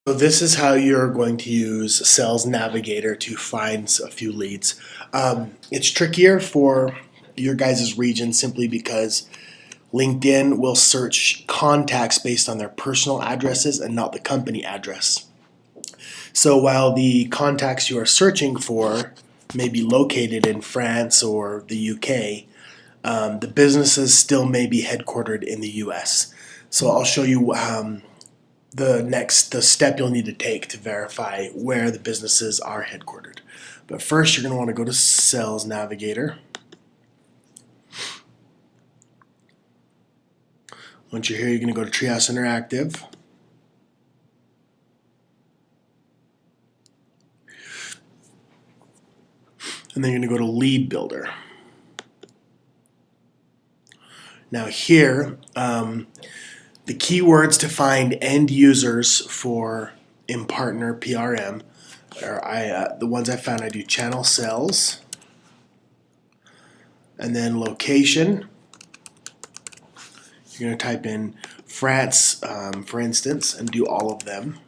So this is how you're going to use Sales Navigator to find a few leads. It's trickier for your guys' region simply because LinkedIn will search contacts based on their personal addresses and not the company address. So while the contacts you are searching for may be located in France or the UK, the businesses still may be headquartered in the US. So I'll show you the step you'll need to take to verify where the businesses are headquartered. But first, you're going to want to go to Sales Navigator. Once you're here, you're going to go to Treehouse Interactive. And then you're going to go to Lead Builder. Now here, the keywords to find end users for InPartner PRM are the ones I found. I do channel sales, and then location. You're going to type in France, for instance, and do all of them.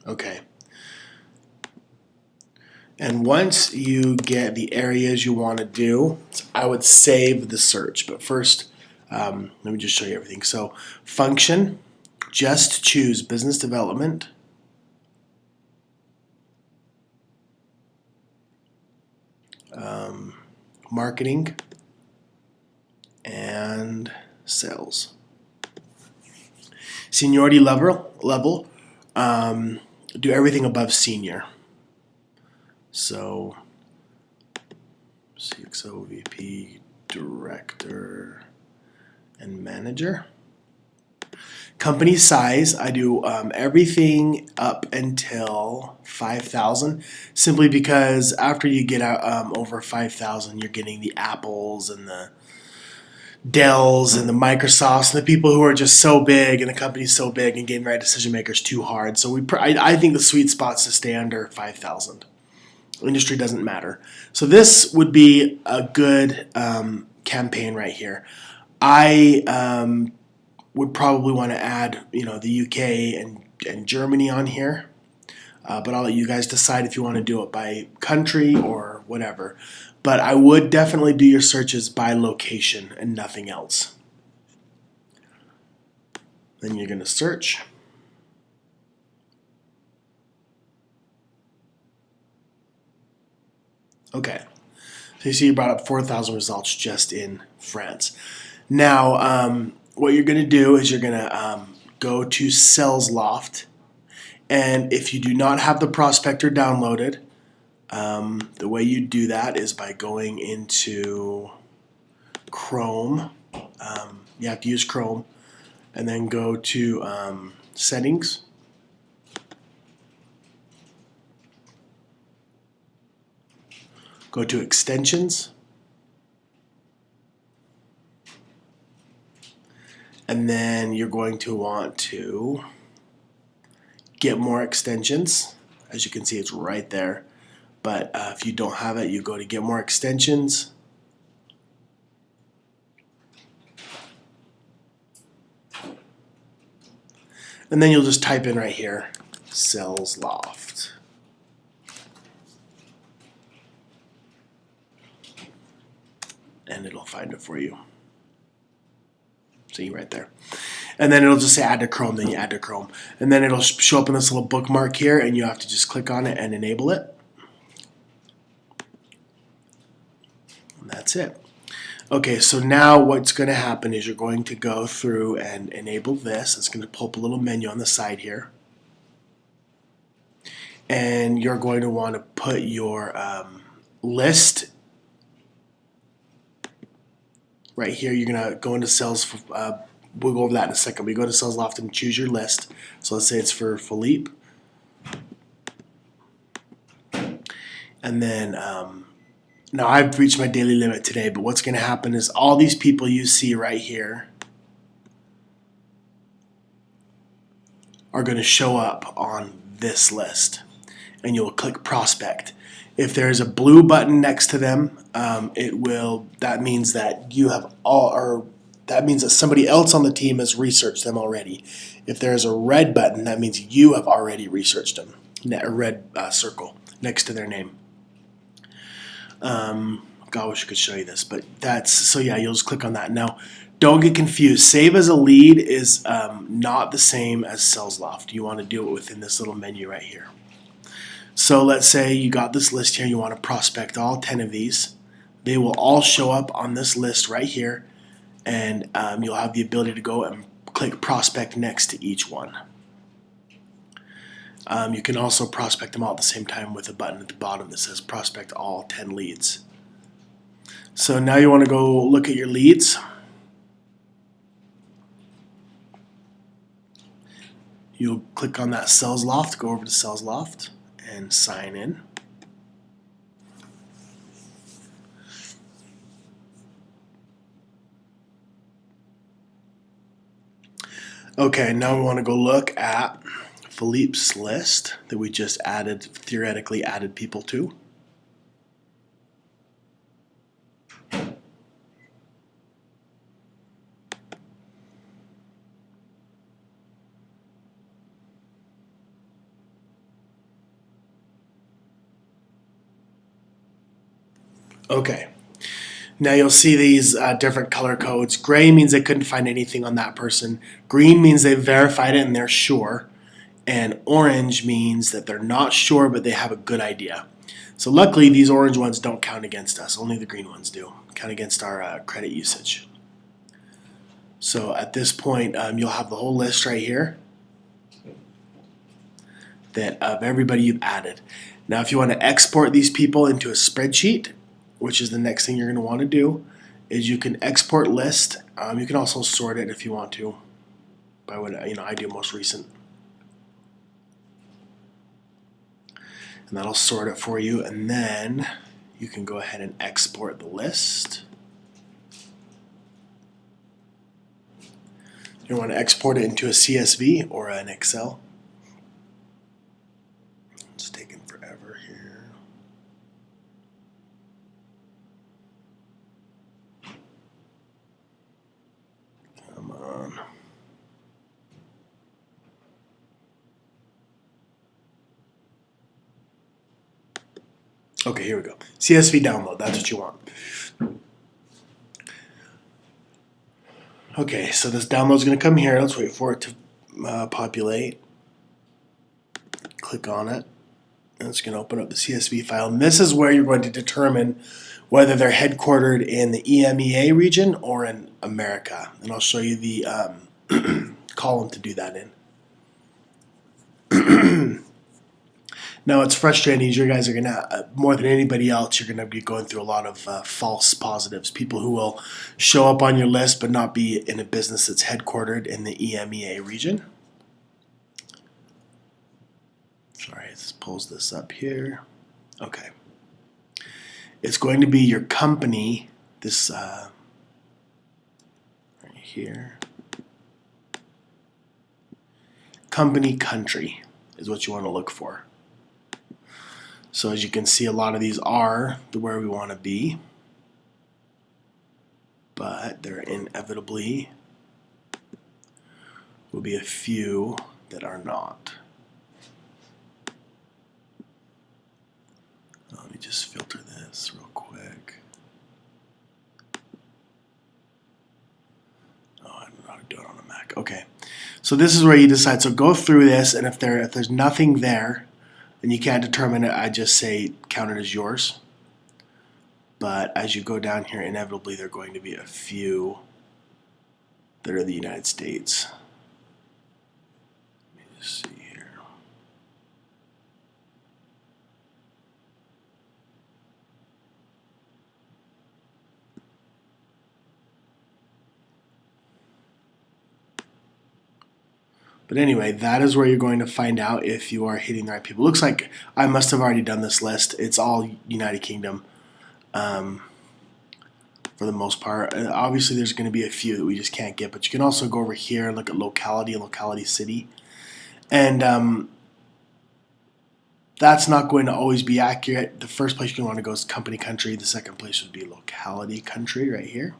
Okay. And once you get the areas you want to do, I would save the search. But first, let me just show you everything. So function, just choose business development. Marketing and sales. Seniority level, do everything above senior. So CXO, VP, director, and manager. Company size, I do everything up until 5,000, simply because after you get out over 5,000, you're getting the Apples and the Dells and the Microsofts and the people who are just so big and the company's so big and getting the right decision makers too hard. So I think the sweet spot's to stay under 5,000. Industry doesn't matter. So this would be a good campaign right here. I would probably want to add, the UK and Germany on here, but I'll let you guys decide if you want to do it by country or whatever. But I would definitely do your searches by location and nothing else. Then you're going to search. Okay. So you see you brought up 4,000 results just in France. Now, what you're going to do is you're going to go to Salesloft. And if you do not have the prospector downloaded, the way you do that is by going into Chrome. You have to use Chrome. And then go to Settings. Go to Extensions. And then you're going to want to get more extensions. As you can see, it's right there. But if you don't have it, you go to get more extensions. And then you'll just type in right here, Salesloft. And it'll find it for you. See right there. And then it'll just say add to Chrome, then you add to Chrome. And then it'll show up in this little bookmark here, and you have to just click on it and enable it. And that's it. Okay, so now what's going to happen is you're going to go through and enable this. It's going to pull up a little menu on the side here. And you're going to want to put your list right here. You're going to go into Sales. We'll go over that in a second. We go to Salesloft and choose your list. So let's say it's for Philippe. And then now I've reached my daily limit today, but what's going to happen is all these people you see right here are going to show up on this list, and you'll click prospect. If there's a blue button next to them, that means that you have that means that somebody else on the team has researched them already. If there's a red button, that means you have already researched them. A red circle next to their name. God, I wish I could show you this, but so yeah, you'll just click on that. Now, don't get confused. Save as a lead is not the same as Salesloft. You want to do it within this little menu right here. So let's say you got this list here. You want to prospect all 10 of these. They will all show up on this list right here, and you'll have the ability to go and click prospect next to each one. You can also prospect them all at the same time with a button at the bottom that says prospect all 10 leads. So now you want to go look at your leads. You'll click on that Salesloft, go over to Salesloft and sign in. Okay, now we want to go look at Philippe's list that we just theoretically added people to. Okay, now you'll see these different color codes. Gray means they couldn't find anything on that person. Green means they verified it and they're sure. And orange means that they're not sure, but they have a good idea. So luckily, these orange ones don't count against us. Only the green ones do. Count against our credit usage. So at this point, you'll have the whole list right here of everybody you've added. Now, if you want to export these people into a spreadsheet, which is the next thing you're going to want to do, is you can export list. You can also sort it if you want to by what I do most recent. And that'll sort it for you, and then you can go ahead and export the list. You want to export it into a CSV or an Excel. It's taking forever here. Come on. Okay, here we go. CSV download, that's what you want. Okay, so this download's going to come here. Let's wait for it to populate. Click on it. And it's going to open up the CSV file. And this is where you're going to determine whether they're headquartered in the EMEA region or in America. And I'll show you the column to do that in. Now, it's frustrating. You guys are going to, more than anybody else, you're going to be going through a lot of false positives. People who will show up on your list but not be in a business that's headquartered in the EMEA region. Sorry, let's pulls this up here. Okay. It's going to be your company, this right here. Company country is what you want to look for. So as you can see, a lot of these are where we want to be, but there inevitably will be a few that are not. Let me just filter this real quick. Oh, I don't know how to do it on a Mac. Okay, so this is where you decide. So go through this, and if there's nothing there, and you can't determine it, I just say count it as yours. But as you go down here, inevitably there are going to be a few that are the United States. Let me just see here. But anyway, that is where you're going to find out if you are hitting the right people. Looks like I must have already done this list. It's all United Kingdom for the most part. Obviously, there's going to be a few that we just can't get, but you can also go over here and look at locality and locality city. And that's not going to always be accurate. The first place you want to go is company country. The second place would be locality country right here.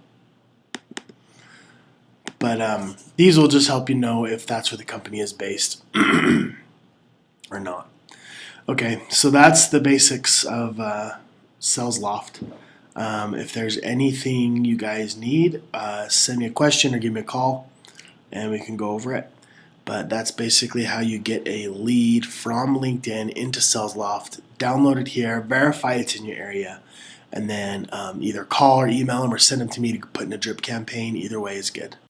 But these will just help you know if that's where the company is based or not. Okay, so that's the basics of Salesloft. If there's anything you guys need, send me a question or give me a call and we can go over it. But that's basically how you get a lead from LinkedIn into Salesloft. Download it here, verify it's in your area, and then either call or email them or send them to me to put in a drip campaign. Either way is good.